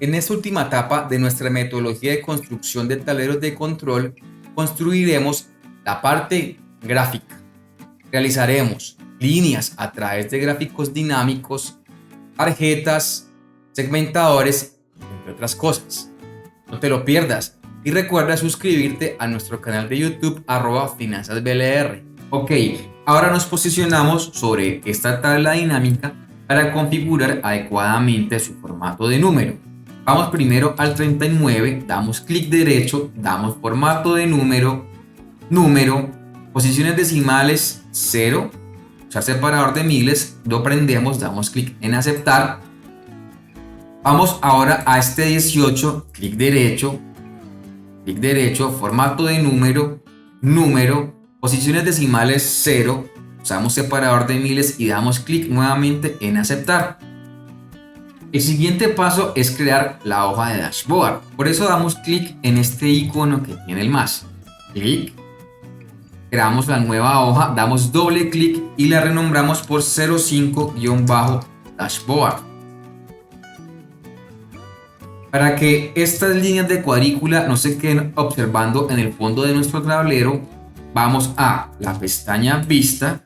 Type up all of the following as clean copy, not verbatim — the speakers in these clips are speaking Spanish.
En esta última etapa de nuestra metodología de construcción de tableros de control, construiremos la parte gráfica. Realizaremos líneas a través de gráficos dinámicos, tarjetas, segmentadores, entre otras cosas. No te lo pierdas y recuerda suscribirte a nuestro canal de YouTube @finanzasblr. Ok, ahora nos posicionamos sobre esta tabla dinámica para configurar adecuadamente su formato de número. Vamos primero al 39, damos clic derecho, damos formato de número, posiciones decimales 0, usar separador de miles, lo prendemos, damos clic en aceptar. Vamos ahora a este 18, clic derecho, formato de número, posiciones decimales 0, usamos separador de miles y damos clic nuevamente en aceptar. El siguiente paso es crear la hoja de dashboard. Por eso damos clic en este icono que tiene el más. Clic. Creamos la nueva hoja, damos doble clic y la renombramos por 05-dashboard. Para que estas líneas de cuadrícula no se queden observando en el fondo de nuestro tablero, vamos a la pestaña Vista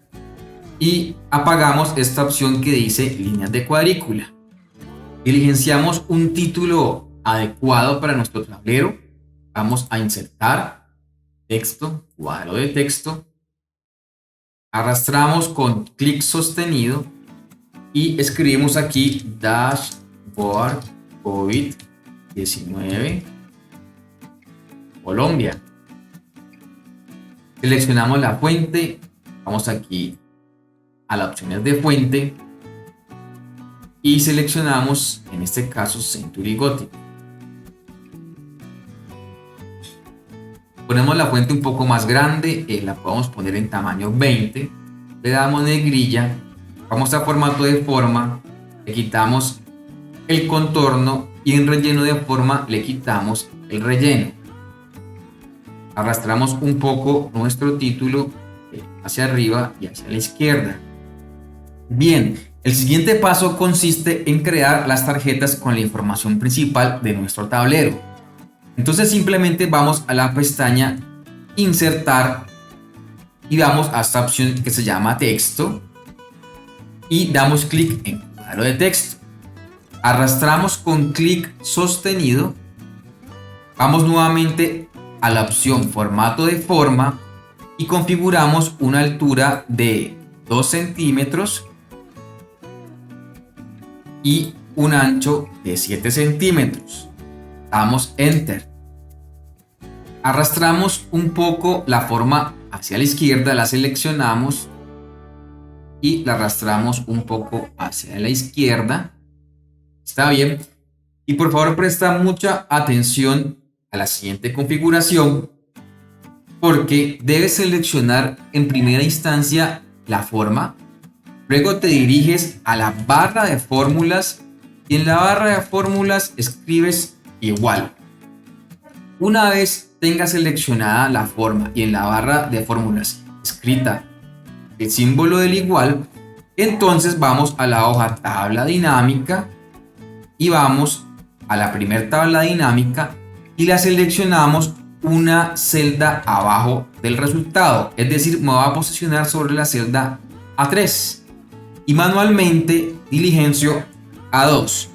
y apagamos esta opción que dice líneas de cuadrícula. Diligenciamos un título adecuado para nuestro tablero. Vamos a insertar texto, cuadro de texto. Arrastramos con clic sostenido y escribimos aquí Dashboard COVID-19 Colombia. Seleccionamos la fuente. Vamos aquí a las opciones de fuente. Y seleccionamos, en este caso, Century Gothic. Ponemos la fuente un poco más grande, la podemos poner en tamaño 20. Le damos negrilla, vamos a formato de forma, le quitamos el contorno y en relleno de forma le quitamos el relleno. Arrastramos un poco nuestro título hacia arriba y hacia la izquierda. Bien, el siguiente paso consiste en crear las tarjetas con la información principal de nuestro tablero. Entonces simplemente vamos a la pestaña Insertar y vamos a esta opción que se llama Texto y damos clic en cuadro de texto. Arrastramos con clic sostenido. Vamos nuevamente a la opción Formato de forma y configuramos una altura de 2 centímetros y un ancho de 7 centímetros. Damos Enter. Arrastramos un poco la forma hacia la izquierda, la seleccionamos y la arrastramos un poco hacia la izquierda. Está bien. Y por favor presta mucha atención a la siguiente configuración porque debes seleccionar en primera instancia la forma. Luego te diriges a la barra de fórmulas y en la barra de fórmulas escribes igual. Una vez tengas seleccionada la forma y en la barra de fórmulas escrita el símbolo del igual, entonces vamos a la hoja tabla dinámica y vamos a la primera tabla dinámica y la seleccionamos una celda abajo del resultado. Es decir, me voy a posicionar sobre la celda A3. Y manualmente diligencio A2.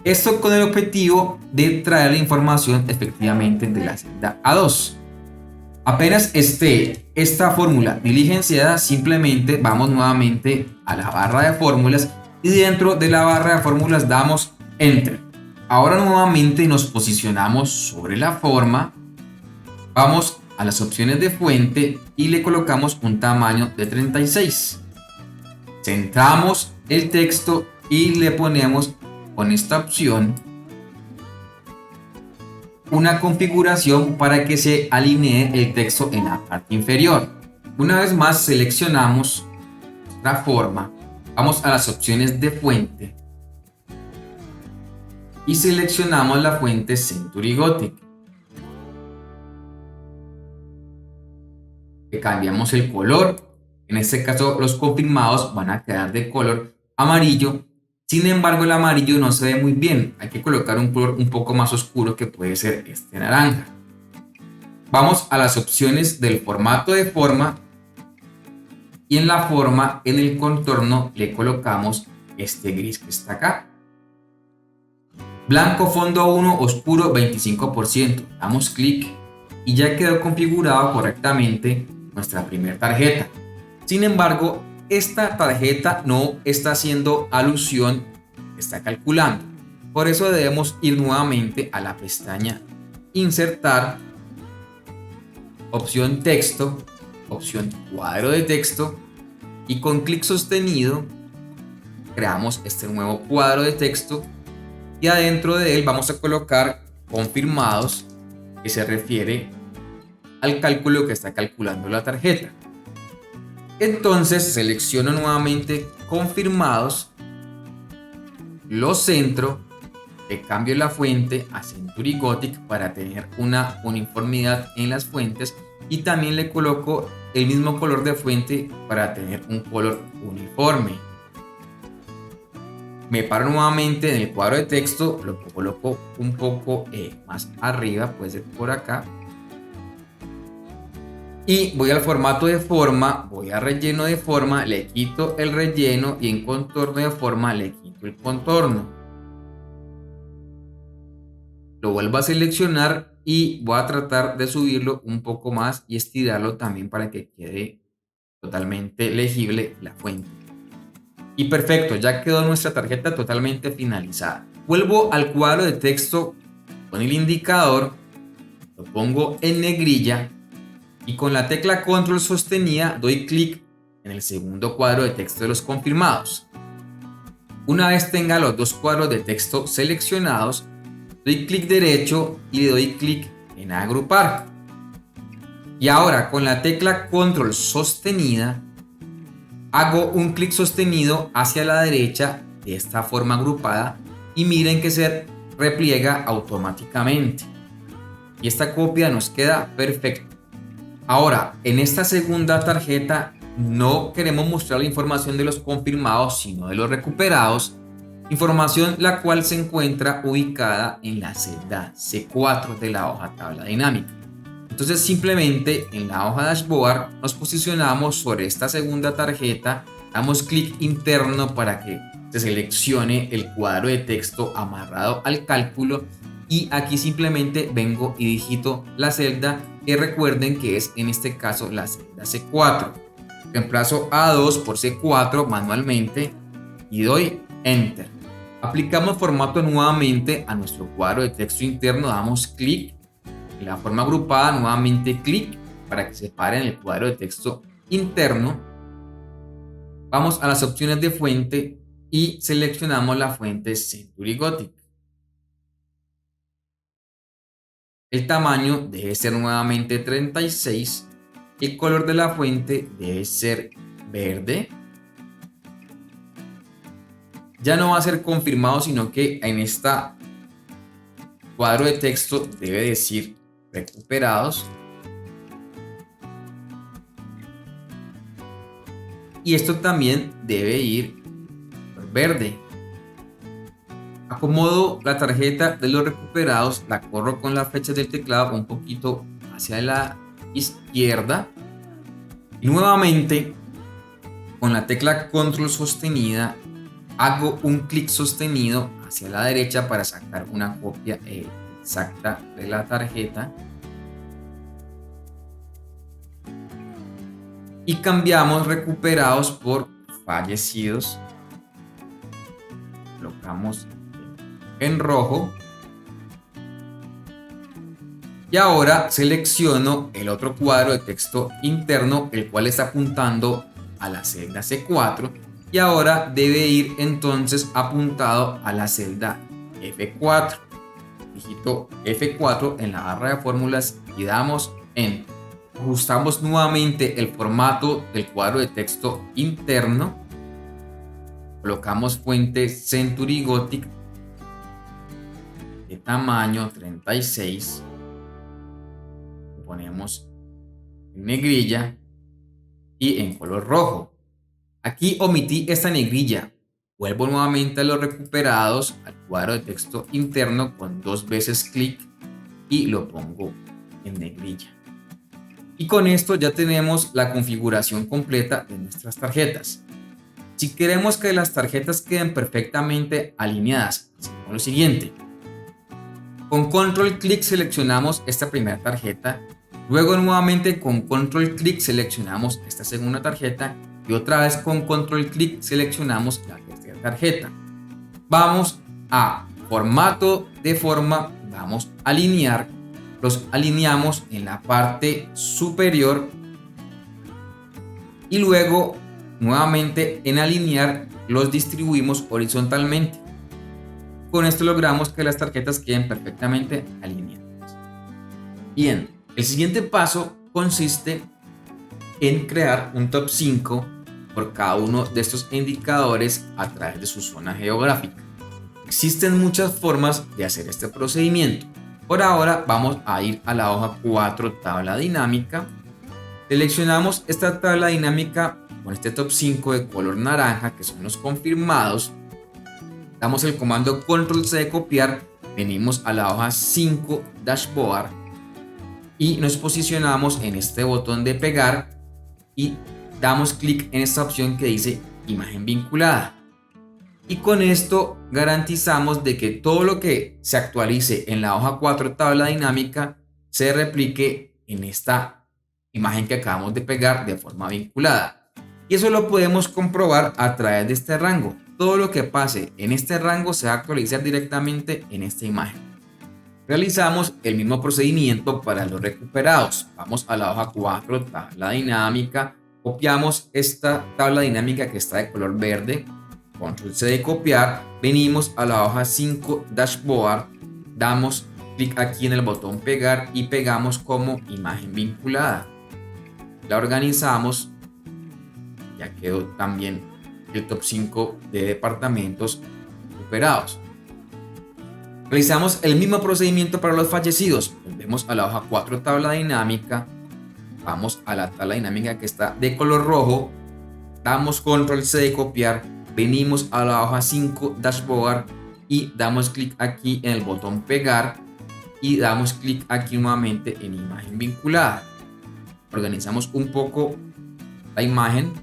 Esto con el objetivo de traer la información efectivamente de la celda A2. Apenas esté esta fórmula diligenciada, simplemente vamos nuevamente a la barra de fórmulas y dentro de la barra de fórmulas damos Enter. Ahora nuevamente nos posicionamos sobre la forma, vamos a las opciones de fuente y le colocamos un tamaño de 36. Centramos el texto y le ponemos con esta opción una configuración para que se alinee el texto en la parte inferior. Una vez más seleccionamos la forma, vamos a las opciones de fuente y seleccionamos la fuente Century Gothic. Le cambiamos el color. En este caso los confirmados van a quedar de color amarillo Sin embargo, el amarillo no se ve muy bien. Hay que colocar un color un poco más oscuro que puede ser este naranja. Vamos a las opciones del formato de forma y en la forma, en el contorno, le colocamos este gris que está acá. Blanco fondo 1, oscuro 25%. Damos clic y ya quedó configurado correctamente nuestra primera tarjeta. Sin embargo, esta tarjeta no está haciendo alusión, está calculando. Por eso debemos ir nuevamente a la pestaña Insertar, opción Texto, opción Cuadro de texto y con clic sostenido creamos este nuevo cuadro de texto y adentro de él vamos a colocar confirmados, que se refiere al cálculo que está calculando la tarjeta. Entonces selecciono nuevamente confirmados, lo centro, le cambio la fuente a Century Gothic para tener una uniformidad en las fuentes y también le coloco el mismo color de fuente para tener un color uniforme. Me paro nuevamente en el cuadro de texto, lo coloco un poco más arriba, puede ser por acá. Y voy al formato de forma, voy a relleno de forma, le quito el relleno y en contorno de forma le quito el contorno. Lo vuelvo a seleccionar y voy a tratar de subirlo un poco más y estirarlo también para que quede totalmente legible la fuente. Y perfecto, ya quedó nuestra tarjeta totalmente finalizada. Vuelvo al cuadro de texto con el indicador, lo pongo en negrilla y con la tecla control sostenida doy clic en el segundo cuadro de texto de los confirmados. Una vez tenga los dos cuadros de texto seleccionados, doy clic derecho y le doy clic en agrupar. Y ahora con la tecla control sostenida hago un clic sostenido hacia la derecha de esta forma agrupada y miren que se repliega automáticamente. Y esta copia nos queda perfecta. Ahora, en esta segunda tarjeta no queremos mostrar la información de los confirmados, sino de los recuperados, información la cual se encuentra ubicada en la celda C4 de la hoja tabla dinámica. Entonces simplemente en la hoja dashboard nos posicionamos sobre esta segunda tarjeta, damos clic interno para que se seleccione el cuadro de texto amarrado al cálculo y aquí simplemente vengo y digito la celda que recuerden que es en este caso la celda C4. Reemplazo A2 por C4 manualmente y doy Enter. Aplicamos formato nuevamente a nuestro cuadro de texto interno, damos clic en la forma agrupada, nuevamente clic para que se pare en el cuadro de texto interno. Vamos a las opciones de fuente y seleccionamos la fuente Century Gothic. El tamaño debe ser nuevamente 36. El color de la fuente debe ser verde. Ya no va a ser confirmado, sino que en esta cuadro de texto debe decir recuperados. Y esto también debe ir por verde. Acomodo la tarjeta de los recuperados, la corro con las flechas del teclado un poquito hacia la izquierda. Y nuevamente, con la tecla control sostenida, hago un clic sostenido hacia la derecha para sacar una copia exacta de la tarjeta. Y cambiamos recuperados por fallecidos. Colocamos en rojo. Y ahora selecciono el otro cuadro de texto interno, el cual está apuntando a la celda C4. Y ahora debe ir entonces apuntado a la celda F4. Digito F4 en la barra de fórmulas y damos Enter. Ajustamos nuevamente el formato del cuadro de texto interno. Colocamos fuente Century Gothic de tamaño 36. Lo ponemos en negrilla y en color rojo. Aquí omití esta negrilla. vuelvo nuevamente a los recuperados, al cuadro de texto interno con 2 veces clic y lo pongo en negrilla. Y con esto ya tenemos la configuración completa de nuestras tarjetas. Si queremos que las tarjetas queden perfectamente alineadas, hacemos lo siguiente. Con control clic seleccionamos esta primera tarjeta, luego nuevamente con control clic seleccionamos esta segunda tarjeta y otra vez con control clic seleccionamos la tercera tarjeta. Vamos a formato de forma, vamos a alinear, los alineamos en la parte superior y luego nuevamente en alinear los distribuimos horizontalmente. Con esto logramos que las tarjetas queden perfectamente alineadas. Bien, el siguiente paso consiste en crear un top 5 por cada uno de estos indicadores a través de su zona geográfica. Existen muchas formas de hacer este procedimiento. Por ahora vamos a ir a la hoja 4, tabla dinámica. Seleccionamos esta tabla dinámica con este top 5 de color naranja, que son los confirmados. Damos el comando control C de copiar, venimos a la hoja 5 dashboard y nos posicionamos en este botón de pegar y damos clic en esta opción que dice imagen vinculada. Y con esto garantizamos de que todo lo que se actualice en la hoja 4 tabla dinámica se replique en esta imagen que acabamos de pegar de forma vinculada. Y eso lo podemos comprobar a través de este rango. Todo lo que pase en este rango se va a actualizar directamente en esta imagen. Realizamos el mismo procedimiento para los recuperados. Vamos a la hoja 4, tabla dinámica, copiamos esta tabla dinámica que está de color verde, control C de copiar, venimos a la hoja 5 dashboard, damos clic aquí en el botón pegar y pegamos como imagen vinculada. La organizamos, ya quedó también el top 5 de departamentos recuperados. Realizamos el mismo procedimiento para los fallecidos. Volvemos a la hoja 4 tabla dinámica, vamos a la tabla dinámica que está de color rojo, damos control C de copiar, venimos a la hoja 5 dashboard y damos clic aquí en el botón pegar y damos clic aquí nuevamente en imagen vinculada. Organizamos un poco la imagen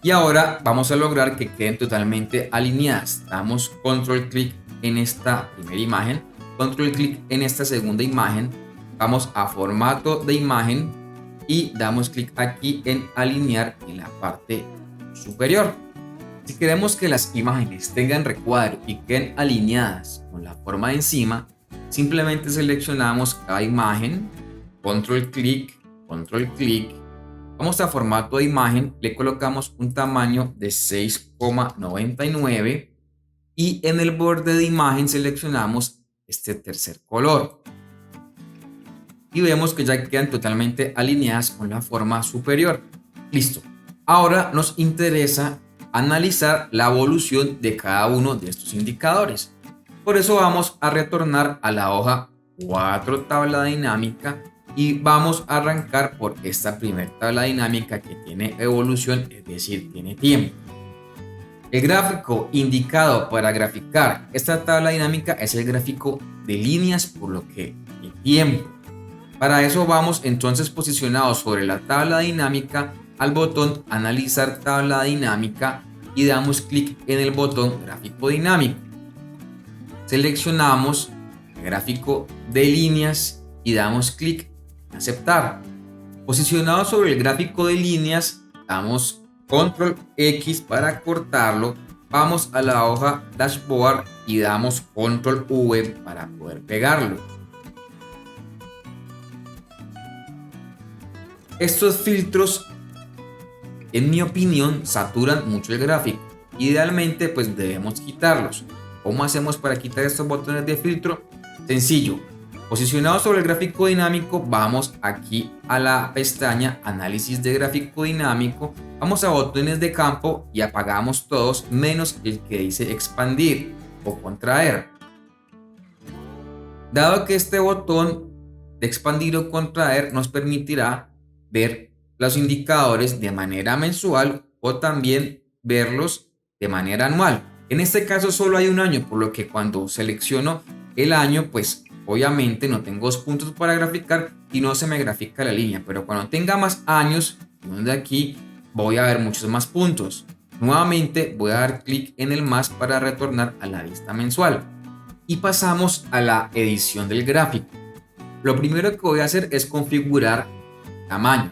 y ahora vamos a lograr que queden totalmente alineadas. Damos control clic en esta primera imagen, control clic en esta segunda imagen, vamos a formato de imagen y damos clic aquí en alinear en la parte superior. Si queremos que las imágenes tengan recuadro y queden alineadas con la forma de encima, simplemente seleccionamos cada imagen, control clic, vamos a formato de imagen, le colocamos un tamaño de 6,99 y en el borde de imagen seleccionamos este tercer color y vemos que ya quedan totalmente alineadas con la forma superior. Listo. Ahora nos interesa analizar la evolución de cada uno de estos indicadores. Por eso vamos a retornar a la hoja 4 tabla dinámica y vamos a arrancar por esta primera tabla dinámica que tiene evolución, es decir, tiene tiempo. El gráfico indicado para graficar esta tabla dinámica es el gráfico de líneas, por lo que el tiempo. Para eso vamos entonces posicionados sobre la tabla dinámica al botón analizar tabla dinámica y damos clic en el botón gráfico dinámico. Seleccionamos el gráfico de líneas y damos clic en aceptar. Posicionado sobre el gráfico de líneas, damos control X para cortarlo, vamos a la hoja dashboard y damos control V para poder pegarlo. Estos filtros, en mi opinión, saturan mucho el gráfico. Idealmente, pues debemos quitarlos. ¿Cómo hacemos para quitar estos botones de filtro? Sencillo. Posicionado sobre el gráfico dinámico, vamos aquí a la pestaña Análisis de gráfico dinámico, vamos a botones de campo y apagamos todos menos el que dice expandir o contraer. Dado que este botón de expandir o contraer nos permitirá ver los indicadores de manera mensual o también verlos de manera anual. En este caso solo hay un año, por lo que cuando selecciono el año, pues obviamente no tengo 2 puntos para graficar y no se me grafica la línea. Pero cuando tenga más años, donde aquí voy a ver muchos más puntos. Nuevamente voy a dar clic en el más para retornar a la vista mensual. Y pasamos a la edición del gráfico. Lo primero que voy a hacer es configurar tamaño.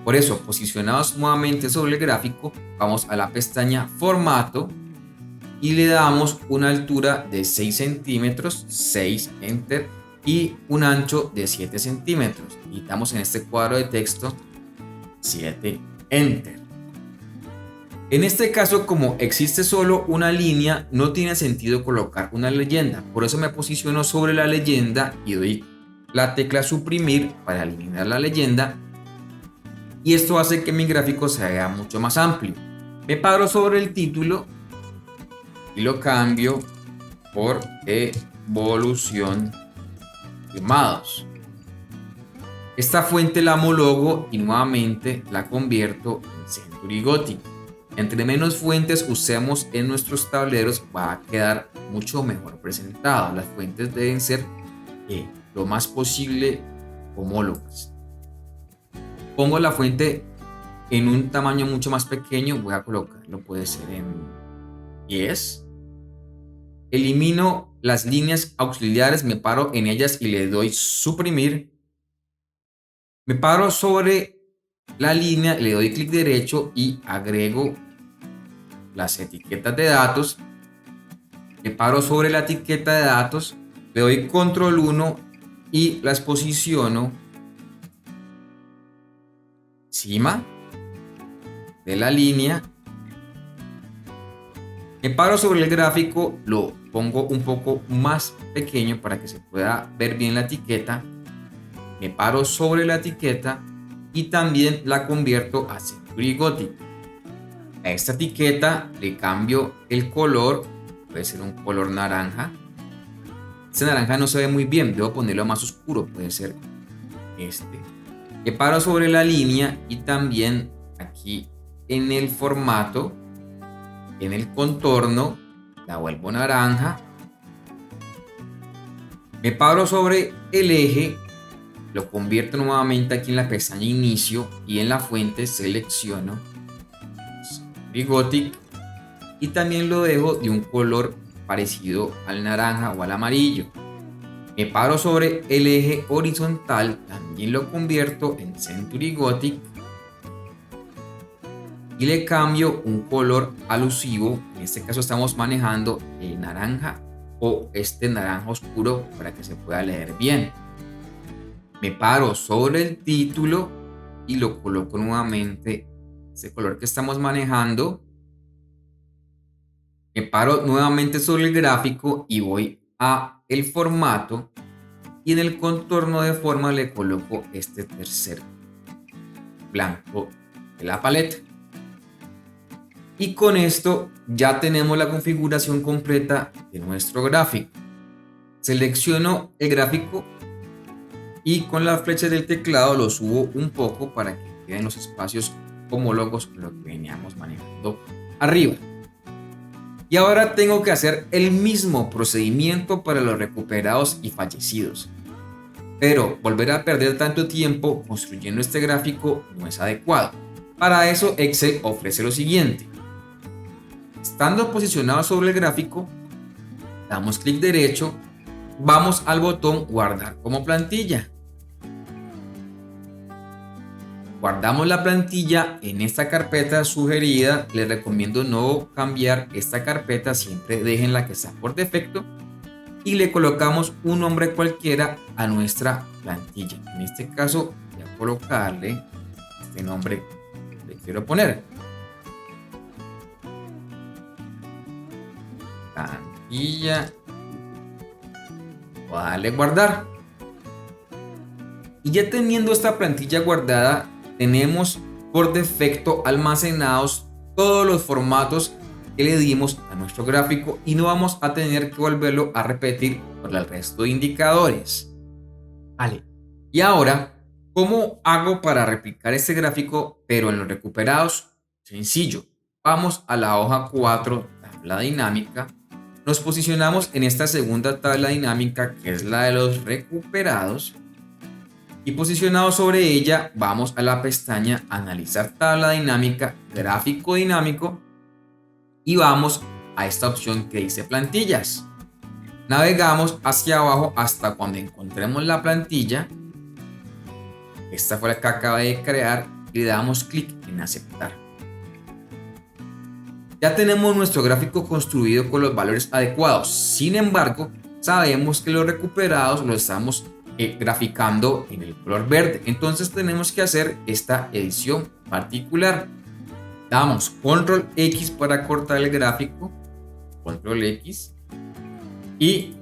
Por eso, posicionados nuevamente sobre el gráfico, vamos a la pestaña Formato y le damos una altura de 6 centímetros, 6, Enter, y un ancho de 7 centímetros. Quitamos en este cuadro de texto 7, Enter. En este caso, como existe solo una línea, no tiene sentido colocar una leyenda. Por eso me posiciono sobre la leyenda y doy la tecla suprimir para eliminar la leyenda. Y esto hace que mi gráfico se vea mucho más amplio. Me paro sobre el título y lo cambio por evolución firmados. Esta fuente la homologo y nuevamente la convierto en Century Gothic. Entre menos fuentes usemos en nuestros tableros va a quedar mucho mejor presentado. Las fuentes deben ser lo más posible homólogas. Pongo la fuente en un tamaño mucho más pequeño, voy a colocarlo, puede ser en 10. Elimino las líneas auxiliares, me paro en ellas y le doy suprimir. Me paro sobre la línea, le doy clic derecho y agrego las etiquetas de datos. Me paro sobre la etiqueta de datos, le doy control 1 y las posiciono encima de la línea. Me paro sobre el gráfico, lo pongo un poco más pequeño para que se pueda ver bien la etiqueta. Me paro sobre la etiqueta y también la convierto a Century Gothic. A esta etiqueta le cambio el color, puede ser un color naranja. Este naranja no se ve muy bien, debo ponerlo más oscuro, puede ser este. Me paro sobre la línea y también aquí en el formato, en el contorno, la vuelvo naranja. Me paro sobre el eje, lo convierto nuevamente aquí en la pestaña inicio y en la fuente selecciono Century Gothic y también lo dejo de un color parecido al naranja o al amarillo. Me paro sobre el eje horizontal, también lo convierto en Century Gothic y le cambio un color alusivo. En este caso estamos manejando el naranja o este naranja oscuro para que se pueda leer bien. Me paro sobre el título y lo coloco nuevamente ese color que estamos manejando. Me paro nuevamente sobre el gráfico y voy a el formato y en el contorno de forma le coloco este tercer blanco de la paleta. Y con esto ya tenemos la configuración completa de nuestro gráfico. Selecciono el gráfico y con la flecha del teclado lo subo un poco para que queden los espacios homólogos con lo que veníamos manejando arriba. Y ahora tengo que hacer el mismo procedimiento para los recuperados y fallecidos. Pero volver a perder tanto tiempo construyendo este gráfico no es adecuado. Para eso Excel ofrece lo siguiente. Estando posicionado sobre el gráfico, damos clic derecho, vamos al botón guardar como plantilla. Guardamos la plantilla en esta carpeta sugerida. Les recomiendo no cambiar esta carpeta, siempre dejen la que está por defecto y le colocamos un nombre cualquiera a nuestra plantilla. En este caso voy a colocarle este nombre que le quiero poner. Plantilla. Voy a darle guardar. Y ya teniendo esta plantilla guardada, tenemos por defecto almacenados todos los formatos que le dimos a nuestro gráfico y no vamos a tener que volverlo a repetir por el resto de indicadores. Vale. Y ahora, ¿cómo hago para replicar este gráfico pero en los recuperados? Sencillo. Vamos a la hoja 4, tabla dinámica. Nos posicionamos en esta segunda tabla dinámica, que es la de los recuperados. Y posicionado sobre ella, vamos a la pestaña Analizar tabla dinámica, gráfico dinámico. Y vamos a esta opción que dice plantillas. Navegamos hacia abajo hasta cuando encontremos la plantilla. Esta fue la que acabé de crear y le damos clic en aceptar. Ya tenemos nuestro gráfico construido con los valores adecuados. Sin embargo, sabemos que los recuperados los estamos graficando en el color verde. Entonces tenemos que hacer esta edición particular. Damos control X para cortar el gráfico, control X, y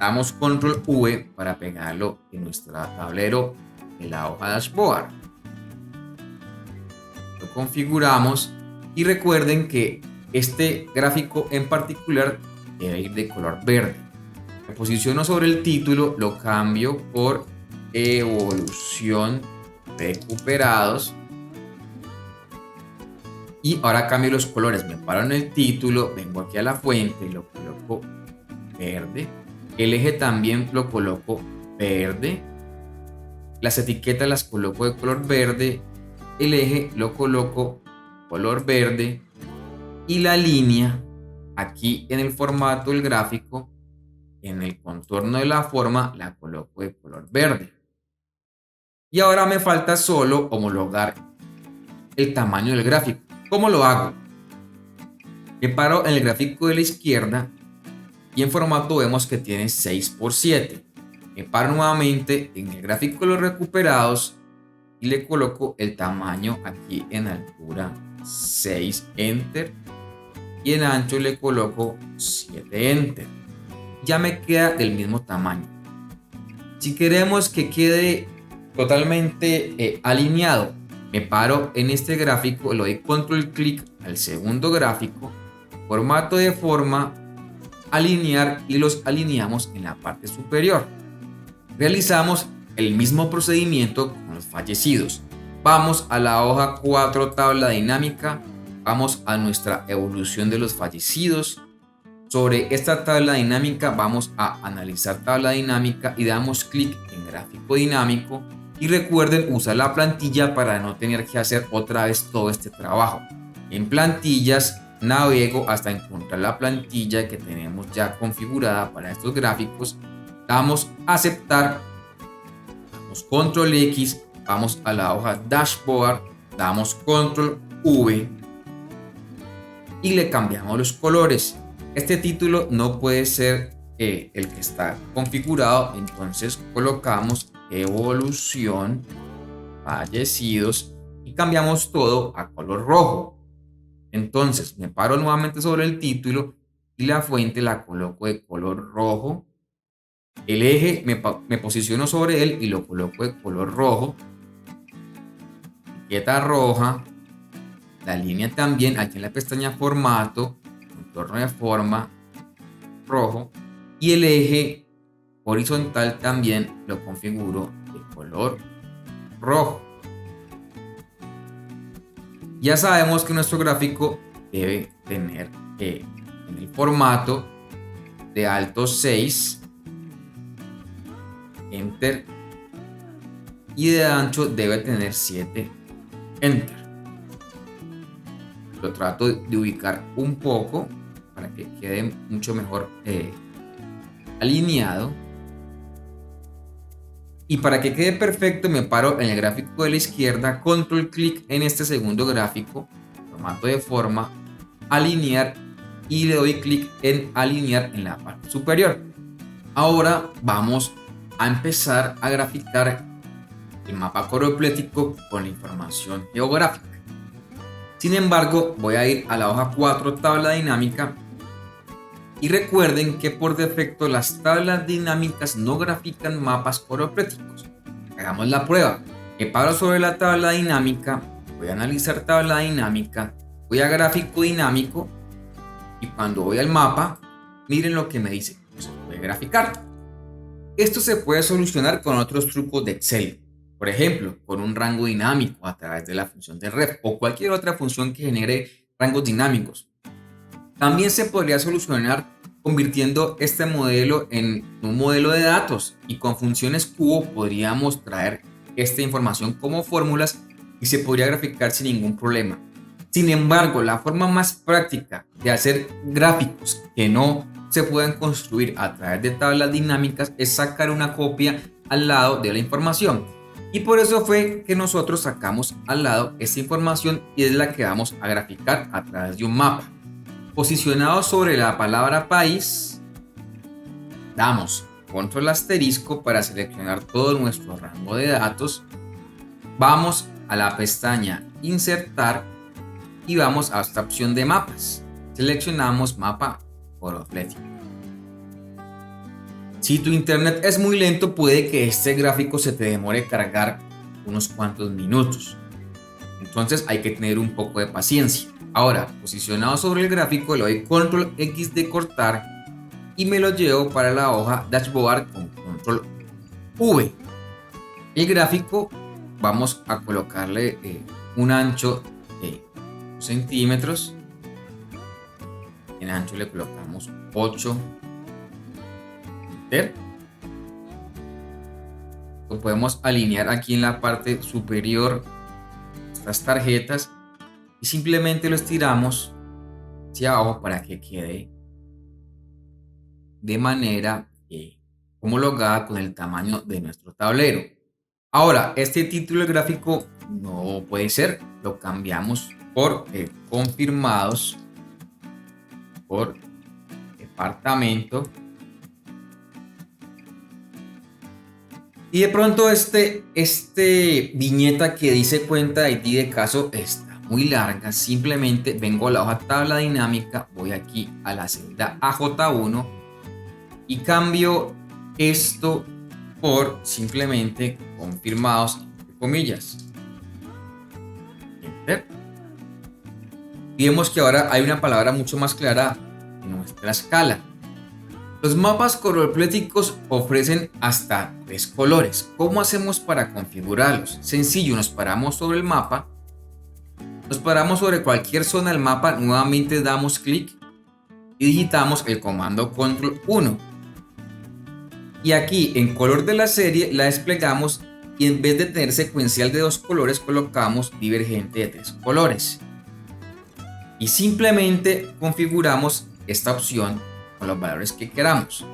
damos control V para pegarlo en nuestro tablero de la hoja dashboard. Lo configuramos y recuerden que este gráfico en particular debe ir de color verde. Me posiciono sobre el título, lo cambio por evolución recuperados. Y ahora cambio los colores, me paro en el título, vengo aquí a la fuente y lo coloco verde. El eje también lo coloco verde. Las etiquetas las coloco de color verde. El eje lo coloco color verde. Y la línea, aquí en el formato del gráfico, en el contorno de la forma, la coloco de color verde. Y ahora me falta solo homologar el tamaño del gráfico. ¿Cómo lo hago? Me paro en el gráfico de la izquierda y en formato vemos que tiene 6x7. Me paro nuevamente en el gráfico de los recuperados y le coloco el tamaño aquí en altura 6, enter, y en ancho le coloco 7, enter. Ya me queda del mismo tamaño. Si queremos que quede totalmente alineado, me paro en este gráfico, le doy control clic al segundo gráfico, formato de forma, alinear, y los alineamos en la parte superior. Realizamos el mismo procedimiento con los fallecidos. Vamos a la hoja 4, tabla dinámica, vamos a nuestra evolución de los fallecidos. Sobre esta tabla dinámica vamos a analizar tabla dinámica y damos clic en gráfico dinámico. Y recuerden usar la plantilla para no tener que hacer otra vez todo este trabajo. En plantillas navego hasta encontrar la plantilla que tenemos ya configurada para estos gráficos. Damos a aceptar, damos control X, vamos a la hoja dashboard, damos control V y le cambiamos los colores. Este título no puede ser el que está configurado, entonces colocamos evolución fallecidos y cambiamos todo a color rojo. Entonces me paro nuevamente sobre el título y la fuente la coloco de color rojo. El eje me posiciono sobre él y lo coloco de color rojo. Etiqueta roja. La línea también aquí en la pestaña formato, contorno de forma rojo. Y el eje horizontal también lo configuro de color rojo. Ya sabemos que nuestro gráfico debe tener en el formato de alto 6, enter, y de ancho debe tener 7, enter. Lo trato de ubicar un poco para que quede mucho mejor alineado. Y para que quede perfecto me paro en el gráfico de la izquierda, control clic en este segundo gráfico, formato de forma, alinear, y le doy clic en alinear en la parte superior. Ahora vamos a empezar a graficar el mapa coroplético con la información geográfica. Sin embargo, voy a ir a la hoja 4, tabla dinámica. Y recuerden que por defecto las tablas dinámicas no grafican mapas coropléticos. Hagamos la prueba. Me paro sobre la tabla dinámica, voy a analizar tabla dinámica, voy a gráfico dinámico y cuando voy al mapa, miren lo que me dice, se puede graficar. Esto se puede solucionar con otros trucos de Excel. Por ejemplo, con un rango dinámico a través de la función de ref o cualquier otra función que genere rangos dinámicos. También se podría solucionar convirtiendo este modelo en un modelo de datos, y con funciones cubo podríamos traer esta información como fórmulas y se podría graficar sin ningún problema. Sin embargo, la forma más práctica de hacer gráficos que no se puedan construir a través de tablas dinámicas es sacar una copia al lado de la información. Y por eso fue que nosotros sacamos al lado esta información y es la que vamos a graficar a través de un mapa. Posicionado sobre la palabra país, damos control asterisco para seleccionar todo nuestro rango de datos. Vamos a la pestaña insertar y vamos a esta opción de mapas. Seleccionamos mapa coloplético. Si tu internet es muy lento, puede que este gráfico se te demore cargar unos cuantos minutos. Entonces hay que tener un poco de paciencia. Ahora, posicionado sobre el gráfico, le doy control X de cortar y me lo llevo para la hoja dashboard con control V. El gráfico vamos a colocarle un ancho de centímetros. En ancho le colocamos 8. Enter. Lo podemos alinear aquí en la parte superior estas tarjetas y simplemente lo estiramos hacia abajo para que quede de manera homologada con el tamaño de nuestro tablero. Ahora, este título del gráfico no puede ser, lo cambiamos por confirmados por departamento. Y de pronto este viñeta que dice cuenta ID de caso está muy larga. Simplemente vengo a la hoja tabla dinámica, voy aquí a la celda AJ1 y cambio esto por simplemente confirmados, entre comillas. Enter. Y vemos que ahora hay una palabra mucho más clara en nuestra escala. Los mapas colopléticos ofrecen hasta 3 colores. ¿Cómo hacemos para configurarlos? Sencillo, nos paramos sobre el mapa, nos paramos sobre cualquier zona del mapa, nuevamente damos clic y digitamos el comando control 1. Y aquí en color de la serie la desplegamos y en vez de tener secuencial de 2 colores colocamos divergente de 3 colores. Y simplemente configuramos esta opción con los valores que queramos.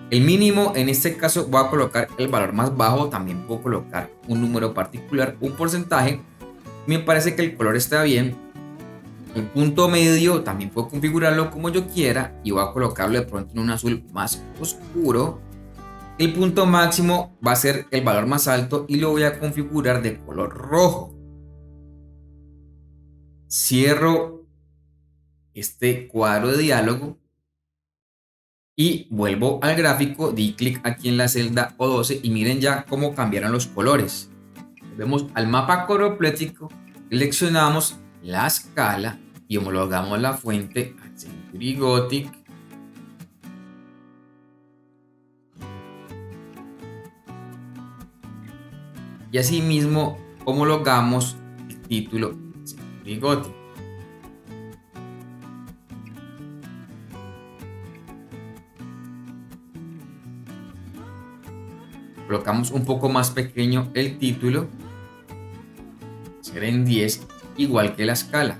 El mínimo, en este caso voy a colocar el valor más bajo, también puedo colocar un número particular, un porcentaje. Me parece que el color está bien. El punto medio también puedo configurarlo como yo quiera y voy a colocarlo de pronto en un azul más oscuro. El punto máximo va a ser el valor más alto y lo voy a configurar de color rojo. Cierro este cuadro de diálogo y vuelvo al gráfico, di clic aquí en la celda O12 y miren ya cómo cambiaron los colores. Vemos al mapa coloplético, seleccionamos la escala y homologamos la fuente a Century Gothic. Y asimismo homologamos el título Century Gothic. Colocamos un poco más pequeño el título, ser en 10, igual que la escala.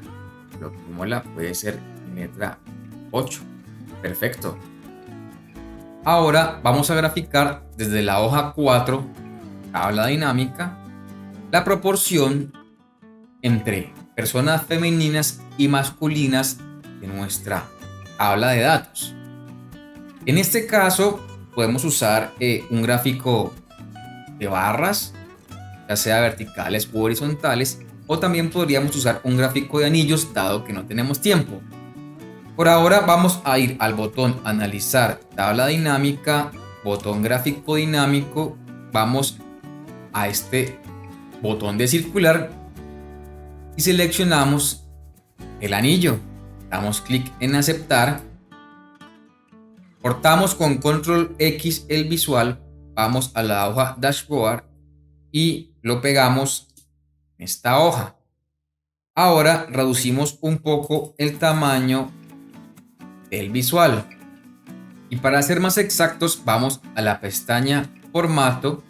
Coloquémosla, puede ser en letra 8. Perfecto. Ahora vamos a graficar desde la hoja 4, tabla dinámica, la proporción entre personas femeninas y masculinas de nuestra tabla de datos. En este caso podemos usar un gráfico de barras, ya sea verticales u horizontales, o también podríamos usar un gráfico de anillos dado que no tenemos tiempo. Por ahora vamos a ir al botón analizar tabla dinámica, botón gráfico dinámico, vamos a este botón de circular y seleccionamos el anillo, damos clic en aceptar, cortamos con control X el visual, vamos a la hoja dashboard y lo pegamos en esta hoja. Ahora reducimos un poco el tamaño del visual. Y para ser más exactos, vamos a la pestaña Formato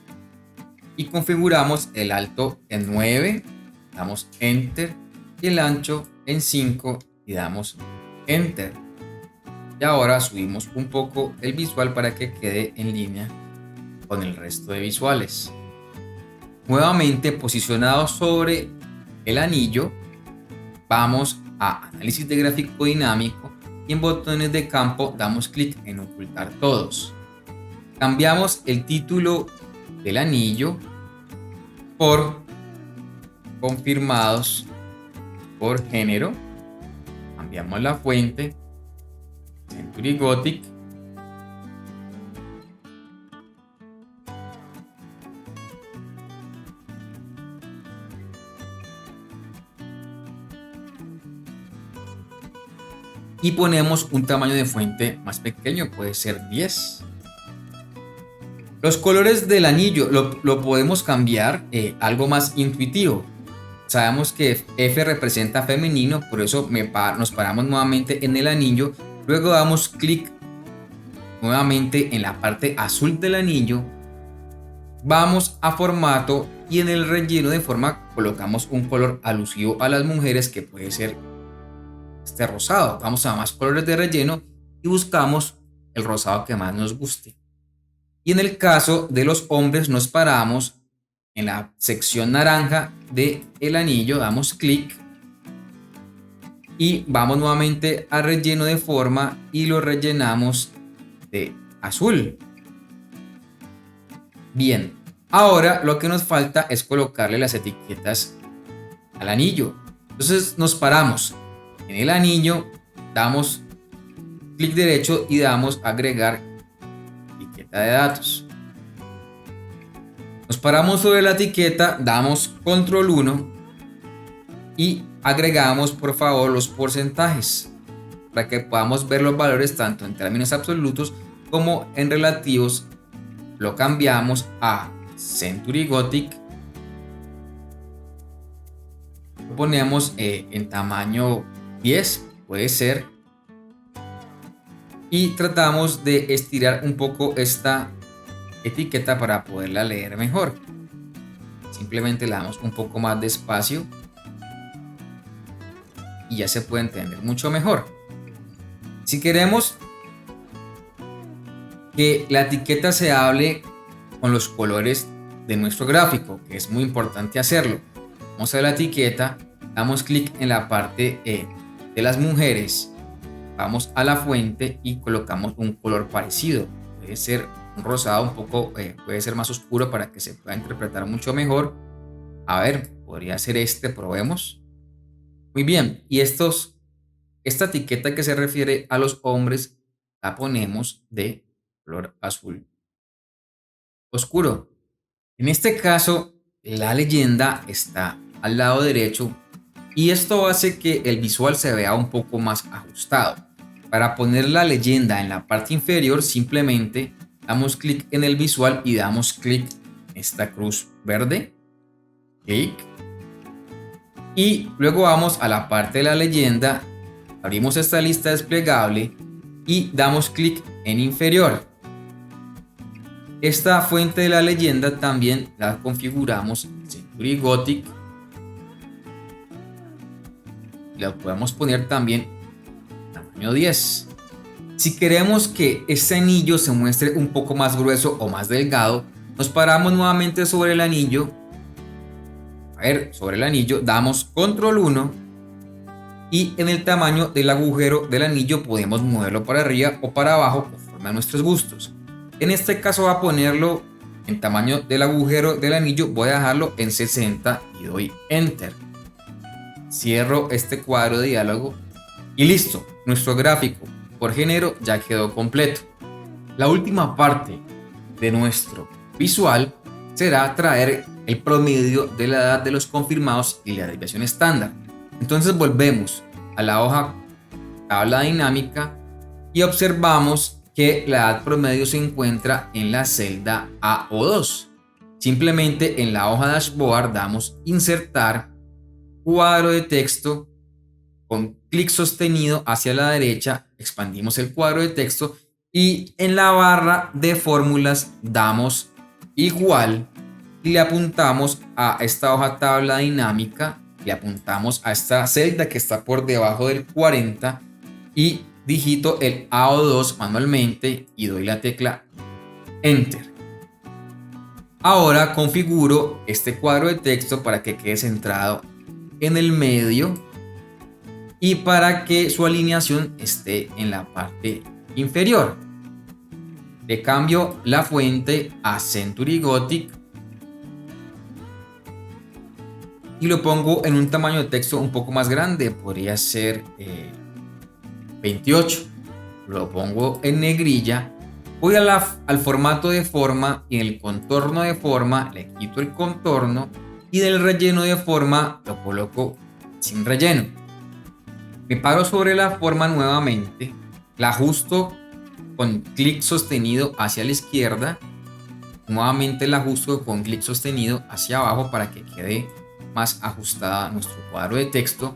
y configuramos el alto en 9, damos Enter, y el ancho en 5 y damos Enter. Y ahora subimos un poco el visual para que quede en línea con el resto de visuales. Nuevamente posicionado sobre el anillo, vamos a Análisis de gráfico dinámico y en botones de campo damos clic en Ocultar todos. Cambiamos el título del anillo por Confirmados por género. Cambiamos la fuente, Century Gothic. Y ponemos un tamaño de fuente más pequeño, puede ser 10. Los colores del anillo lo podemos cambiar algo más intuitivo. Sabemos que F representa femenino, por eso nos paramos nuevamente en el anillo. Luego damos clic nuevamente en la parte azul del anillo. Vamos a formato y en el relleno de forma colocamos un color alusivo a las mujeres que puede ser este rosado. Vamos a más colores de relleno y buscamos el rosado que más nos guste. Y en el caso de los hombres nos paramos en la sección naranja del anillo, damos clic y vamos nuevamente a relleno de forma y lo rellenamos de azul. Bien, ahora lo que nos falta es colocarle las etiquetas al anillo. Entonces nos paramos en el anillo, damos clic derecho y damos agregar etiqueta de datos. Nos paramos sobre la etiqueta, damos control 1 y agregamos por favor los porcentajes para que podamos ver los valores tanto en términos absolutos como en relativos. Lo cambiamos a Century Gothic. Lo ponemos en tamaño 10, puede ser. Y tratamos de estirar un poco esta etiqueta para poderla leer mejor. Simplemente le damos un poco más de espacio y ya se puede entender mucho mejor. Si queremos que la etiqueta se hable con los colores de nuestro gráfico, que es muy importante hacerlo, vamos a la etiqueta, damos clic en la parte de las mujeres, vamos a la fuente y colocamos un color parecido. Puede ser un rosado un poco, puede ser más oscuro para que se pueda interpretar mucho mejor. A ver, podría ser este, probemos. Muy bien, y esta etiqueta que se refiere a los hombres la ponemos de color azul oscuro. En este caso, la leyenda está al lado derecho y esto hace que el visual se vea un poco más ajustado. Para poner la leyenda en la parte inferior, simplemente damos clic en el visual y damos clic en esta cruz verde. Clic. Y luego vamos a la parte de la leyenda, abrimos esta lista desplegable y damos clic en inferior. Esta fuente de la leyenda también la configuramos en Century Gothic. La podemos poner también tamaño 10. Si queremos que este anillo se muestre un poco más grueso o más delgado, nos paramos nuevamente sobre el anillo. Sobre el anillo damos control 1 y en el tamaño del agujero del anillo podemos moverlo para arriba o para abajo conforme a nuestros gustos. En este caso va a ponerlo en tamaño del agujero del anillo, voy a dejarlo en 60 y doy Enter. Cierro este cuadro de diálogo y listo, nuestro gráfico por género ya quedó completo. La última parte de nuestro visual será traer el promedio de la edad de los confirmados y la desviación estándar. Entonces volvemos a la hoja tabla dinámica y observamos que la edad promedio se encuentra en la celda A o 2. Simplemente en la hoja dashboard damos insertar cuadro de texto. Con clic sostenido hacia la derecha, expandimos el cuadro de texto y en la barra de fórmulas damos igual y le apuntamos a esta hoja tabla dinámica, le apuntamos a esta celda que está por debajo del 40 y digito el A o 2 manualmente y doy la tecla Enter. Ahora configuro este cuadro de texto para que quede centrado en el medio y para que su alineación esté en la parte inferior. Le cambio la fuente a Century Gothic y lo pongo en un tamaño de texto un poco más grande, podría ser 28. Lo pongo en negrilla, voy al formato de forma y en el contorno de forma le quito el contorno y del relleno de forma lo coloco sin relleno. Me paro sobre la forma nuevamente, la ajusto con clic sostenido hacia la izquierda, nuevamente la ajusto con clic sostenido hacia abajo para que quede más ajustada nuestro cuadro de texto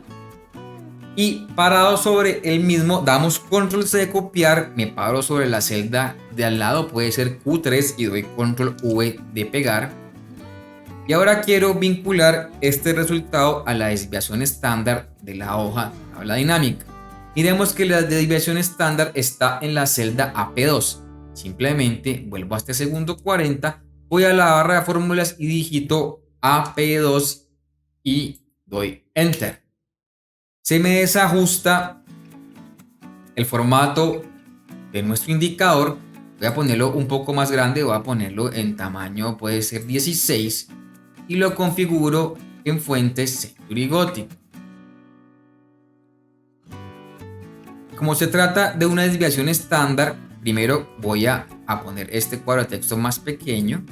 y parado sobre el mismo damos control C de copiar, me paro sobre la celda de al lado, puede ser Q3 y doy control V de pegar y ahora quiero vincular este resultado a la desviación estándar de la hoja tabla dinámica. Miremos que la desviación estándar está en la celda AP2. Simplemente vuelvo a este segundo 40, voy a la barra de fórmulas y digito AP2 y doy Enter. Se me desajusta el formato de nuestro indicador. Voy a ponerlo un poco más grande, voy a ponerlo en tamaño, puede ser 16 y lo configuro en fuentes Century Gothic. Como se trata de una desviación estándar, primero voy a poner este cuadro de texto más pequeño.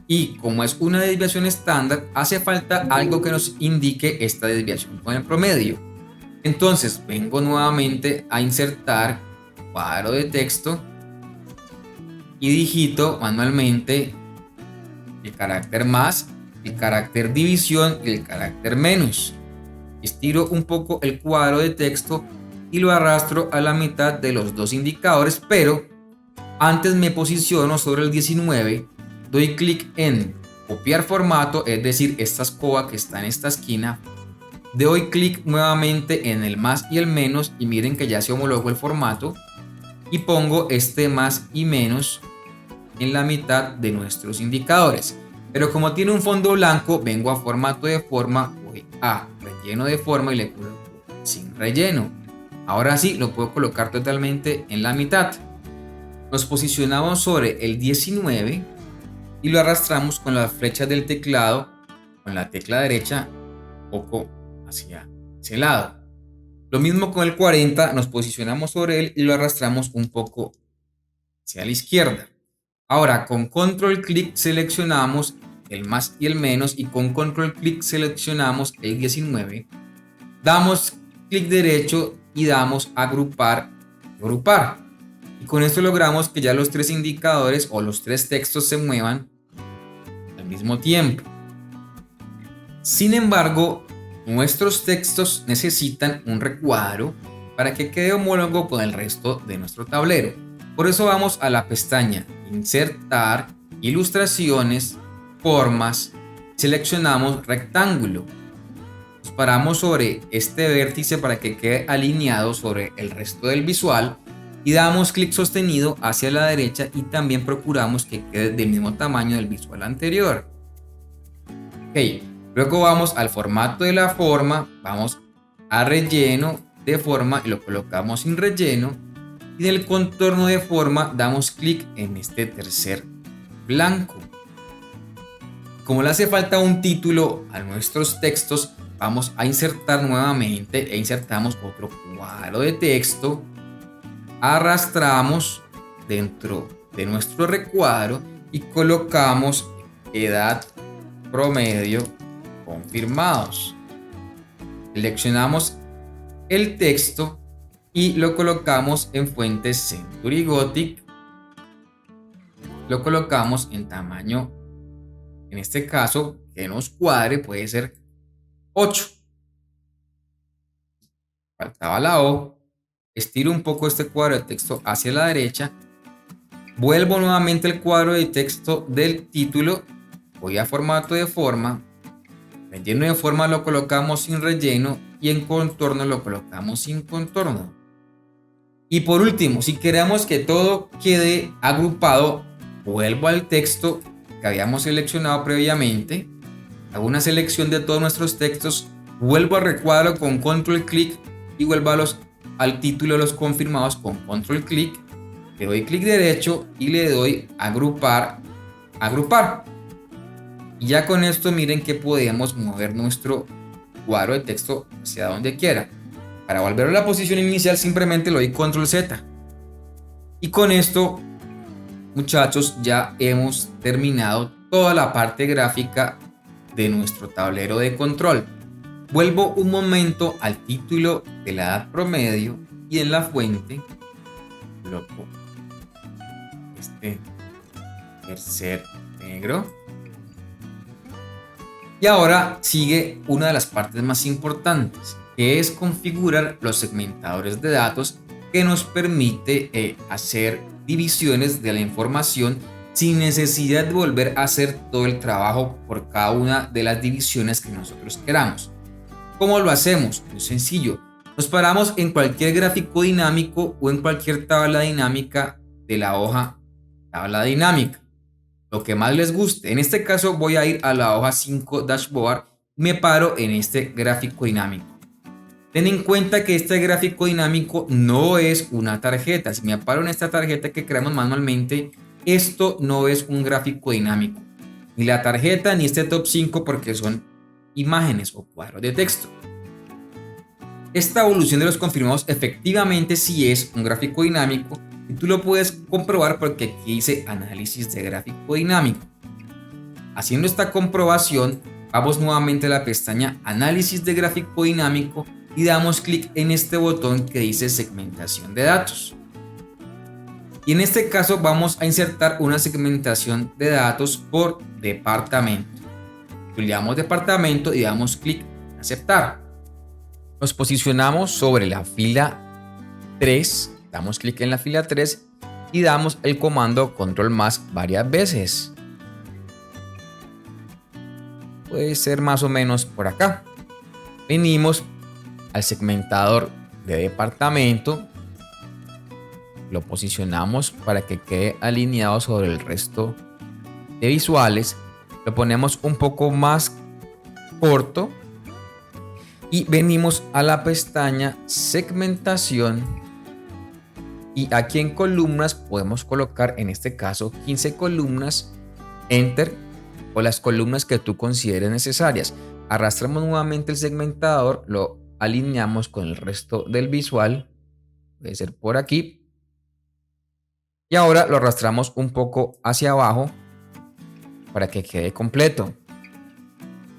Y como es una desviación estándar, hace falta algo que nos indique esta desviación con el promedio. Entonces vengo nuevamente a insertar cuadro de texto y digito manualmente el carácter más, el carácter división y el carácter menos. Estiro un poco el cuadro de texto y lo arrastro a la mitad de los dos indicadores, pero antes me posiciono sobre el 19, doy clic en copiar formato, es decir, esta escoba que está en esta esquina, doy clic nuevamente en el más y el menos y miren que ya se homologó el formato y pongo este más y menos en la mitad de nuestros indicadores. Pero como tiene un fondo blanco, vengo a formato de forma, voy a relleno de forma y le coloco sin relleno. Ahora sí lo puedo colocar totalmente en la mitad. Nos posicionamos sobre el 19 y lo arrastramos con las flechas del teclado, con la tecla derecha, un poco hacia ese lado. Lo mismo con el 40, nos posicionamos sobre él y lo arrastramos un poco hacia la izquierda. Ahora con control clic seleccionamos el más y el menos y con control clic seleccionamos el 19. Damos clic derecho y damos agrupar. Y con esto logramos que ya los tres indicadores o los tres textos se muevan al mismo tiempo. Sin embargo, nuestros textos necesitan un recuadro para que quede homólogo con el resto de nuestro tablero. Por eso vamos a la pestaña Insertar, Ilustraciones, Formas, seleccionamos Rectángulo. Nos paramos sobre este vértice para que quede alineado sobre el resto del visual y damos clic sostenido hacia la derecha y también procuramos que quede del mismo tamaño del visual anterior. Ok, luego vamos al formato de la forma, vamos a relleno de forma y lo colocamos sin relleno y en el contorno de forma damos clic en este tercer blanco. Como le hace falta un título a nuestros textos, vamos a insertar nuevamente e insertamos otro cuadro de texto, arrastramos dentro de nuestro recuadro y colocamos edad promedio confirmados. Seleccionamos el texto y lo colocamos en fuentes Century Gothic. Lo colocamos en tamaño, en este caso que nos cuadre, puede ser 8. Faltaba la O. Estiro un poco este cuadro de texto hacia la derecha. Vuelvo nuevamente el cuadro de texto del título. Voy a formato de forma. Relleno de forma lo colocamos sin relleno. Y en contorno lo colocamos sin contorno. Y por último, si queremos que todo quede agrupado, vuelvo al texto que habíamos seleccionado previamente. Hago una selección de todos nuestros textos. Vuelvo al recuadro con control clic. Y vuelvo al título de los confirmados con control clic. Le doy clic derecho y le doy agrupar. Y ya con esto miren que podemos mover nuestro cuadro de texto hacia donde quiera. Para volver a la posición inicial simplemente le doy control Z. Y con esto, muchachos, ya hemos terminado toda la parte gráfica de nuestro tablero de control. Vuelvo un momento al título de la edad promedio y en la fuente coloco este tercer negro. Y ahora sigue una de las partes más importantes, que es configurar los segmentadores de datos que nos permite hacer divisiones de la información sin necesidad de volver a hacer todo el trabajo por cada una de las divisiones que nosotros queramos. ¿Cómo lo hacemos? Muy sencillo. Nos paramos en cualquier gráfico dinámico o en cualquier tabla dinámica de la hoja tabla dinámica. Lo que más les guste. En este caso voy a ir a la hoja 5 dashboard y me paro en este gráfico dinámico. Ten en cuenta que este gráfico dinámico no es una tarjeta. Si me paro en esta tarjeta que creamos manualmente, esto no es un gráfico dinámico. Ni la tarjeta ni este top 5 porque son imágenes o cuadros de texto. Esta evolución de los confirmados efectivamente sí es un gráfico dinámico y tú lo puedes comprobar porque aquí dice análisis de gráfico dinámico. Haciendo esta comprobación, vamos nuevamente a la pestaña análisis de gráfico dinámico y damos clic en este botón que dice segmentación de datos. Y en este caso vamos a insertar una segmentación de datos por departamento. Le damos departamento y damos clic en aceptar. Nos posicionamos sobre la fila 3, damos clic en la fila 3 y damos el comando control más varias veces. Puede ser más o menos por acá. Venimos al segmentador de departamento, lo posicionamos para que quede alineado sobre el resto de visuales. Lo ponemos un poco más corto y venimos a la pestaña segmentación y aquí en columnas podemos colocar en este caso 15 columnas, enter o las columnas que tú consideres necesarias. Arrastramos nuevamente el segmentador, lo alineamos con el resto del visual, puede ser por aquí y ahora lo arrastramos un poco hacia abajo para que quede completo.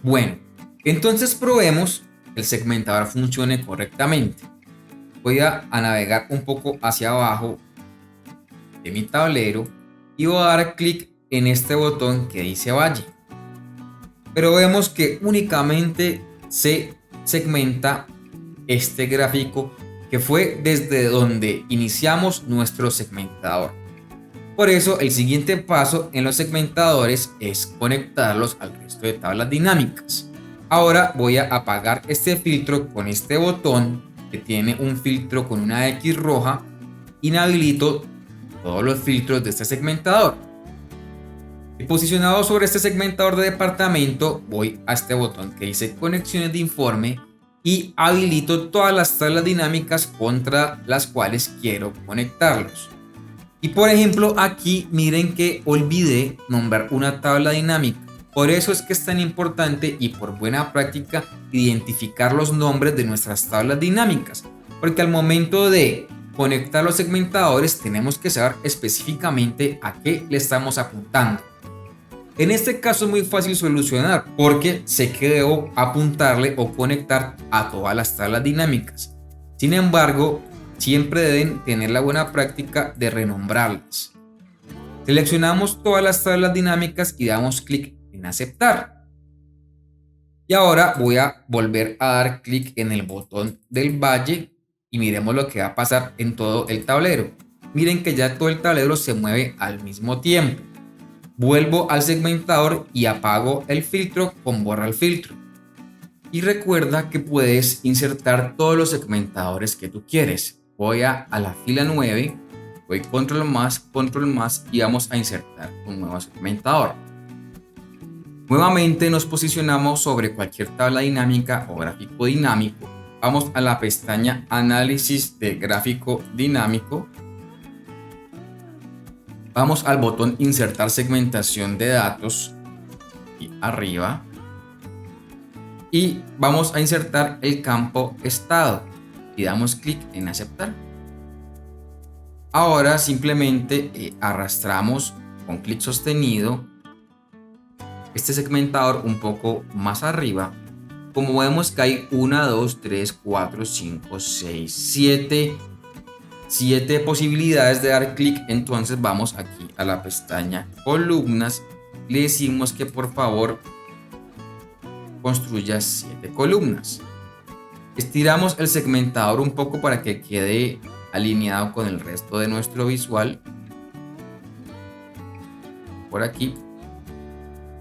Bueno, entonces probemos que el segmentador funcione correctamente. Voy a navegar un poco hacia abajo de mi tablero y voy a dar clic en este botón que dice valle. Pero vemos que únicamente se segmenta este gráfico que fue desde donde iniciamos nuestro segmentador. Por eso el siguiente paso en los segmentadores es conectarlos al resto de tablas dinámicas. Ahora voy a apagar este filtro con este botón que tiene un filtro con una X roja. Inhabilito todos los filtros de este segmentador. Y posicionado sobre este segmentador de departamento voy a este botón que dice conexiones de informe y habilito todas las tablas dinámicas contra las cuales quiero conectarlos. Y por ejemplo aquí miren que olvidé nombrar una tabla dinámica. Por eso es que es tan importante y por buena práctica identificar los nombres de nuestras tablas dinámicas. Porque al momento de conectar los segmentadores tenemos que saber específicamente a qué le estamos apuntando. En este caso es muy fácil solucionar porque sé que debo apuntarle o conectar a todas las tablas dinámicas. Sin embargo, siempre deben tener la buena práctica de renombrarlas. Seleccionamos todas las tablas dinámicas y damos clic en aceptar. Y ahora voy a volver a dar clic en el botón del valle y miremos lo que va a pasar en todo el tablero. Miren que ya todo el tablero se mueve al mismo tiempo. Vuelvo al segmentador y apago el filtro con borra el filtro. Y recuerda que puedes insertar todos los segmentadores que tú quieres. Voy a la fila 9, voy control más y vamos a insertar un nuevo segmentador. Nuevamente nos posicionamos sobre cualquier tabla dinámica o gráfico dinámico. Vamos a la pestaña Análisis de gráfico dinámico. Vamos al botón Insertar segmentación de datos y arriba. Y vamos a insertar el campo estado y damos clic en aceptar. Ahora simplemente arrastramos con clic sostenido este segmentador un poco más arriba. Como vemos que hay 1, 2, 3, 4, 5, 6, 7 posibilidades de dar clic, entonces vamos aquí a la pestaña columnas. Le decimos que por favor construya 7 columnas. Estiramos el segmentador un poco para que quede alineado con el resto de nuestro visual. Por aquí.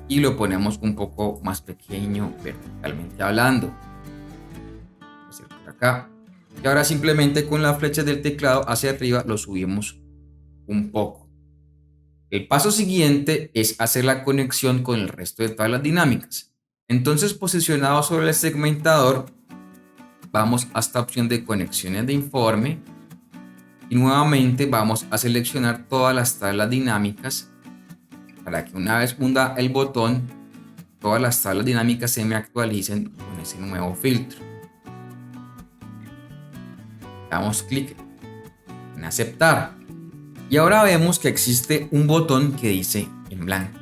Y lo ponemos un poco más pequeño verticalmente hablando. Por acá. Y ahora simplemente con la flecha del teclado hacia arriba lo subimos un poco. El paso siguiente es hacer la conexión con el resto de tablas dinámicas. Entonces, posicionado sobre el segmentador, vamos a esta opción de conexiones de informe y nuevamente vamos a seleccionar todas las tablas dinámicas para que una vez hunda el botón, todas las tablas dinámicas se me actualicen con ese nuevo filtro. Damos clic en aceptar y ahora vemos que existe un botón que dice en blanco.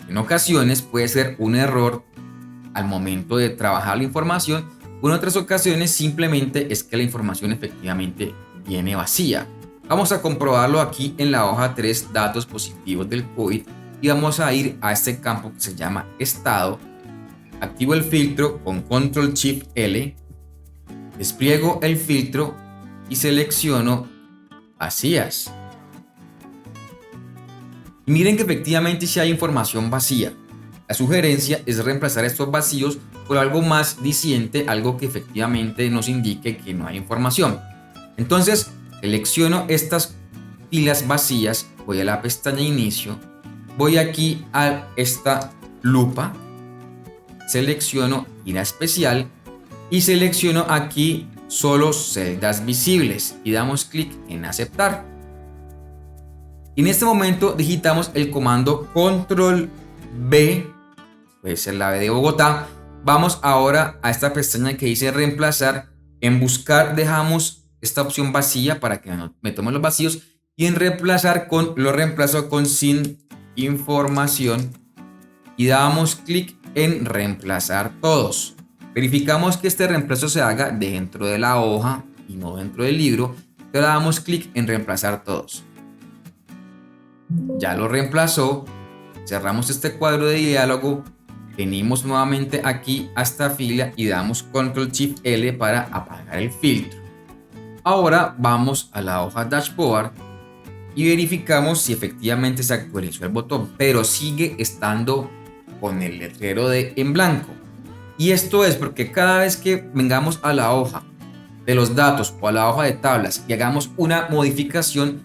En ocasiones puede ser un error al momento de trabajar la información, o en otras ocasiones simplemente es que la información efectivamente viene vacía. Vamos a comprobarlo aquí en la hoja 3, datos positivos del COVID, y vamos a ir a este campo que se llama estado. Activo el filtro con control shift L, despliego el filtro y selecciono vacías. Y miren que efectivamente sí hay información vacía. La sugerencia es reemplazar estos vacíos por algo más diciente, algo que efectivamente nos indique que no hay información. Entonces selecciono estas filas vacías, voy a la pestaña inicio, voy aquí a esta lupa, selecciono ir a especial y selecciono aquí solo celdas visibles y damos clic en aceptar. En este momento digitamos el comando control B, puede ser la B de Bogotá. Vamos ahora a esta pestaña que dice reemplazar. En buscar dejamos esta opción vacía para que me tome los vacíos y en reemplazar lo reemplazo con sin información y damos clic en reemplazar todos. Verificamos que este reemplazo se haga dentro de la hoja y no dentro del libro, pero damos clic en reemplazar todos. Ya lo reemplazó. Cerramos este cuadro de diálogo, venimos nuevamente aquí a esta fila y damos control shift L para apagar el filtro. Ahora vamos a la hoja dashboard y verificamos si efectivamente se actualizó el botón, pero sigue estando con el letrero de en blanco. Y esto es porque cada vez que vengamos a la hoja de los datos o a la hoja de tablas y hagamos una modificación,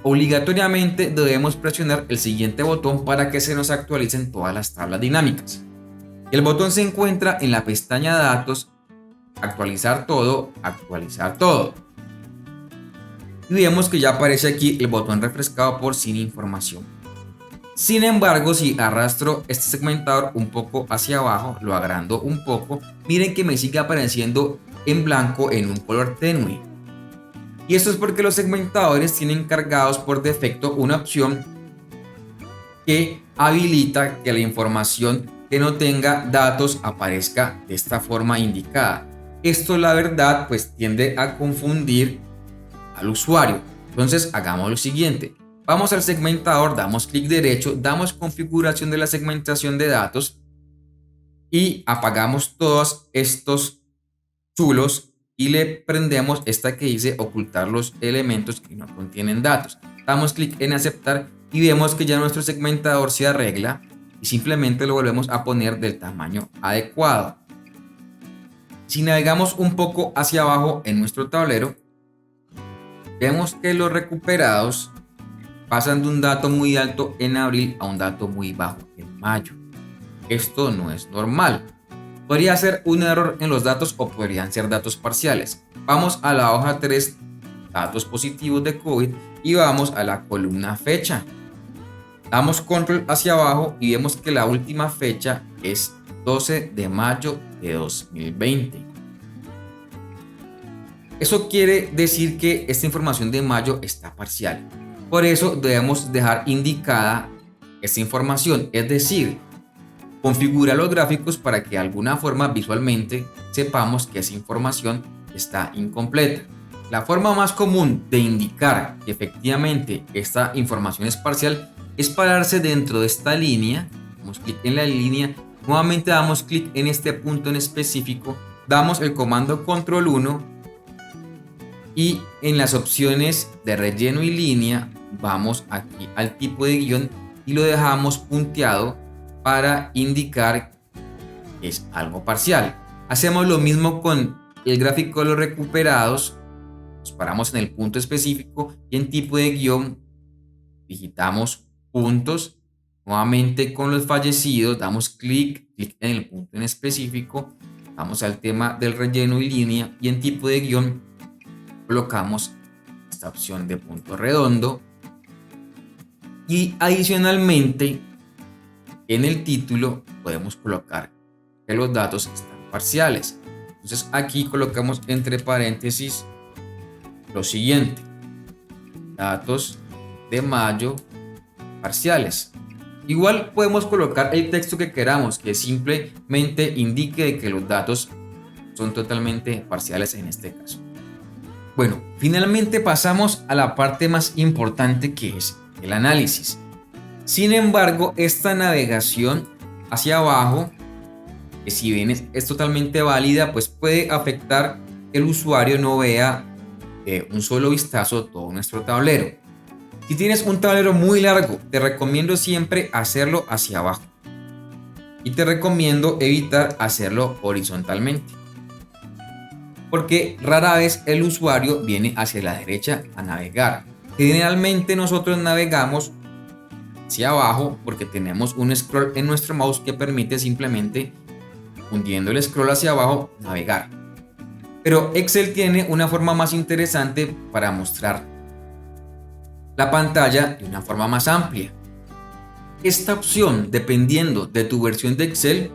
obligatoriamente debemos presionar el siguiente botón para que se nos actualicen todas las tablas dinámicas. El botón se encuentra en la pestaña datos, actualizar todo, actualizar todo. Y vemos que ya aparece aquí el botón refrescado por sin información. Sin embargo, si arrastro este segmentador un poco hacia abajo, lo agrando un poco, miren que me sigue apareciendo en blanco en un color tenue. Y esto es porque los segmentadores tienen cargados por defecto una opción que habilita que la información que no tenga datos aparezca de esta forma indicada. Esto, la verdad, pues tiende a confundir al usuario. Entonces hagamos lo siguiente. Vamos al segmentador, damos clic derecho, damos configuración de la segmentación de datos y apagamos todos estos chulos y le prendemos esta que dice ocultar los elementos que no contienen datos. Damos clic en aceptar y vemos que ya nuestro segmentador se arregla y simplemente lo volvemos a poner del tamaño adecuado. Si navegamos un poco hacia abajo en nuestro tablero, vemos que los recuperados pasan de un dato muy alto en abril a un dato muy bajo en mayo. Esto no es normal. Podría ser un error en los datos o podrían ser datos parciales. Vamos a la hoja 3, datos positivos de COVID, y vamos a la columna fecha. Damos control hacia abajo y vemos que la última fecha es 12 de mayo de 2020. Eso quiere decir que esta información de mayo está parcial. Por eso debemos dejar indicada esta información, es decir, configura los gráficos para que de alguna forma visualmente sepamos que esa información está incompleta. La forma más común de indicar que efectivamente esta información es parcial es pararse dentro de esta línea, damos clic en la línea, nuevamente damos clic en este punto en específico, damos el comando control 1 y en las opciones de relleno y línea vamos aquí al tipo de guión y lo dejamos punteado para indicar que es algo parcial. Hacemos lo mismo con el gráfico de los recuperados, nos paramos en el punto específico y en tipo de guión digitamos puntos, nuevamente con los fallecidos damos clic en el punto en específico, vamos al tema del relleno y línea y en tipo de guión colocamos esta opción de punto redondo y adicionalmente en el título podemos colocar que los datos están parciales. Entonces aquí colocamos entre paréntesis lo siguiente: datos de mayo parciales. Igual podemos colocar el texto que queramos, que simplemente indique que los datos son totalmente parciales en este caso. Bueno, finalmente pasamos a la parte más importante, que es el análisis. Sin embargo, esta navegación hacia abajo, que si bien es totalmente válida, pues puede afectar que el usuario no vea de un solo vistazo todo nuestro tablero. Si tienes un tablero muy largo, te recomiendo siempre hacerlo hacia abajo y te recomiendo evitar hacerlo horizontalmente, porque rara vez el usuario viene hacia la derecha a navegar. Generalmente nosotros navegamos hacia abajo porque tenemos un scroll en nuestro mouse que permite simplemente, hundiendo el scroll hacia abajo, navegar. Pero Excel tiene una forma más interesante para mostrar la pantalla de una forma más amplia. Esta opción, dependiendo de tu versión de Excel,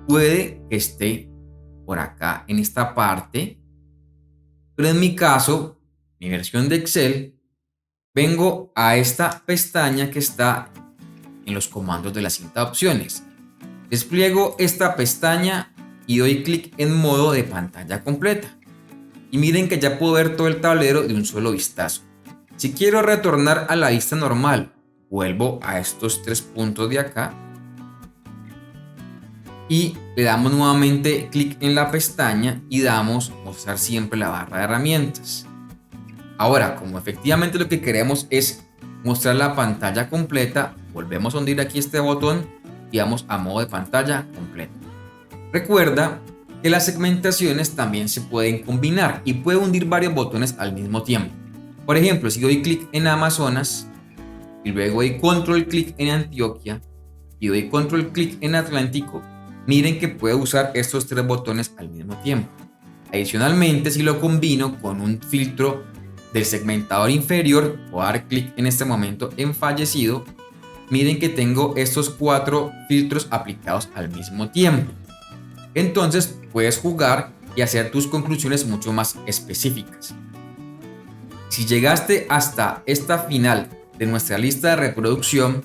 puede que esté por acá en esta parte, pero en mi caso, mi versión de Excel, vengo a esta pestaña que está en los comandos de la cinta de opciones. Despliego esta pestaña y doy clic en modo de pantalla completa. Y miren que ya puedo ver todo el tablero de un solo vistazo. Si quiero retornar a la vista normal, vuelvo a estos tres puntos de acá y le damos nuevamente clic en la pestaña y damos mostrar siempre la barra de herramientas. Ahora, como efectivamente lo que queremos es mostrar la pantalla completa, volvemos a hundir aquí este botón y vamos a modo de pantalla completa. Recuerda que las segmentaciones también se pueden combinar y puedo hundir varios botones al mismo tiempo. Por ejemplo, si doy clic en Amazonas y luego doy control clic en Antioquia y doy control clic en Atlántico, miren que puedo usar estos tres botones al mismo tiempo. Adicionalmente, si lo combino con un filtro del segmentador inferior, puedo dar clic en este momento en fallecido, miren que tengo estos 4 filtros aplicados al mismo tiempo. Entonces puedes jugar y hacer tus conclusiones mucho más específicas. Si llegaste hasta esta final de nuestra lista de reproducción,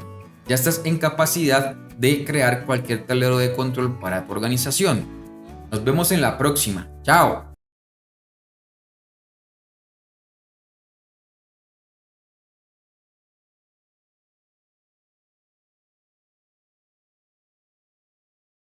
ya estás en capacidad de crear cualquier tablero de control para tu organización. Nos vemos en la próxima. ¡Chao!